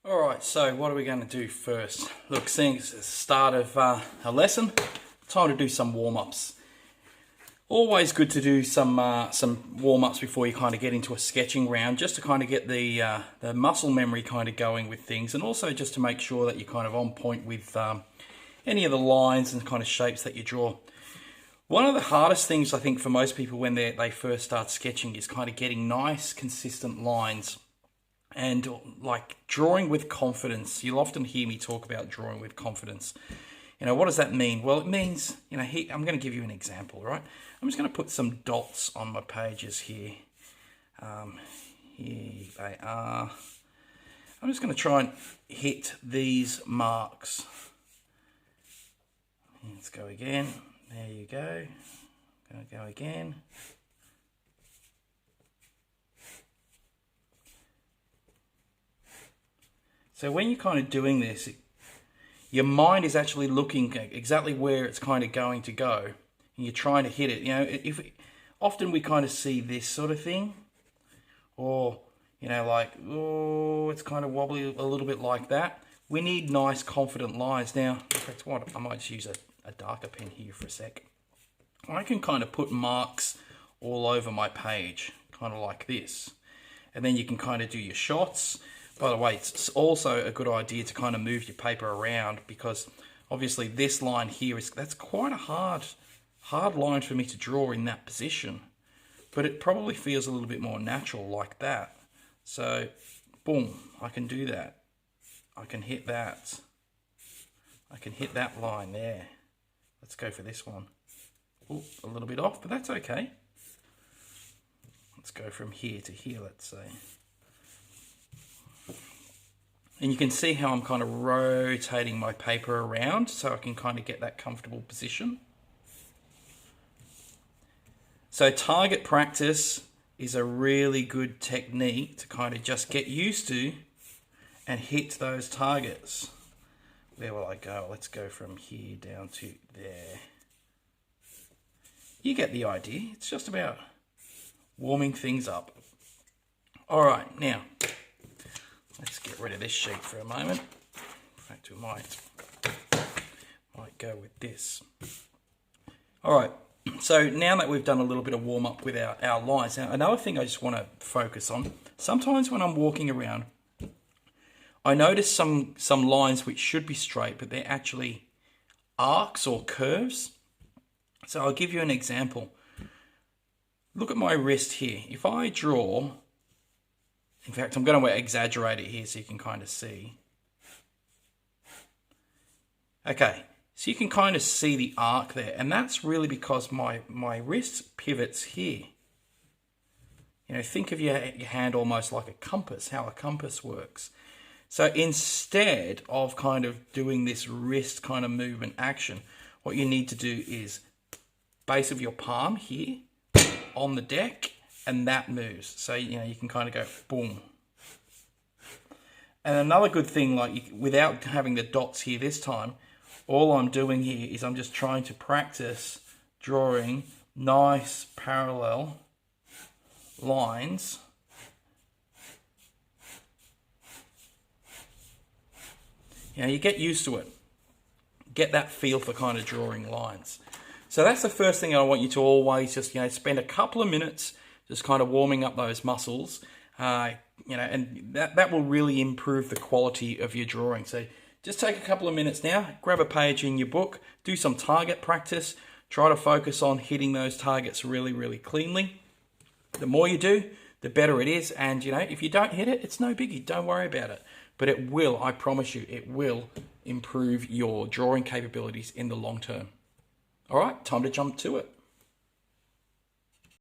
Alright, so what are we going to do first? Look, seeing it's the start of a lesson, time to do some warm-ups. Always good to do some warm-ups before you kind of get into a sketching round, just to kind of get the muscle memory kind of going with things, and also just to make sure that you're kind of on point with any of the lines and kind of shapes that you draw. One of the hardest things I think for most people when they first start sketching is kind of getting nice, consistent lines. And like drawing with confidence. You'll often hear me talk about drawing with confidence. You know, what does that mean? Well, it means, you know, here, I'm going to give you an example, right? I'm just going to put some dots on my pages here. Here they are. I'm just going to try and hit these marks. Let's go again. There you go. I'm going to go again. So when you're kind of doing this, your mind is actually looking exactly where it's kind of going to go, and you're trying to hit it. You know, often we kind of see this sort of thing, or you know, like, oh, it's kind of wobbly a little bit like that. We need nice, confident lines. Now, that's what I might just use a darker pen here for a sec. I can kind of put marks all over my page, kind of like this, and then you can kind of do your shots. By the way, it's also a good idea to kind of move your paper around, because obviously this line here that's quite a hard line for me to draw in that position, but it probably feels a little bit more natural like that. So boom, I can do that. I can hit that. I can hit that line there. Let's go for this one. Ooh, a little bit off, but that's okay. Let's go from here to here, let's say. And you can see how I'm kind of rotating my paper around so I can kind of get that comfortable position. So target practice is a really good technique to kind of just get used to and hit those targets. Where will I go? Let's go from here down to there. You get the idea. It's just about warming things up. All right, now let's get rid of this sheet for a moment. In fact, we might go with this. All right, so now that we've done a little bit of warm up with our lines, now another thing I just want to focus on, sometimes when I'm walking around, I notice some lines which should be straight, but they're actually arcs or curves. So I'll give you an example. Look at my wrist here. If I draw, in fact, I'm going to exaggerate it here so you can kind of see. Okay, so you can kind of see the arc there, and that's really because my wrist pivots here. You know, think of your hand almost like a compass, how a compass works. So instead of kind of doing this wrist kind of movement action, what you need to do is base of your palm here on the deck, and that moves. So, you know, you can kind of go boom. And another good thing, like without having the dots here this time, all I'm doing here is I'm just trying to practice drawing nice parallel lines. You know, you get used to it. Get that feel for kind of drawing lines. So that's the first thing I want you to always just, you know, spend a couple of minutes just kind of warming up those muscles, you know, and that will really improve the quality of your drawing. So just take a couple of minutes now, grab a page in your book, do some target practice, try to focus on hitting those targets really, really cleanly. The more you do, the better it is. And, you know, if you don't hit it, it's no biggie. Don't worry about it. But it will, I promise you, it will improve your drawing capabilities in the long term. All right, time to jump to it.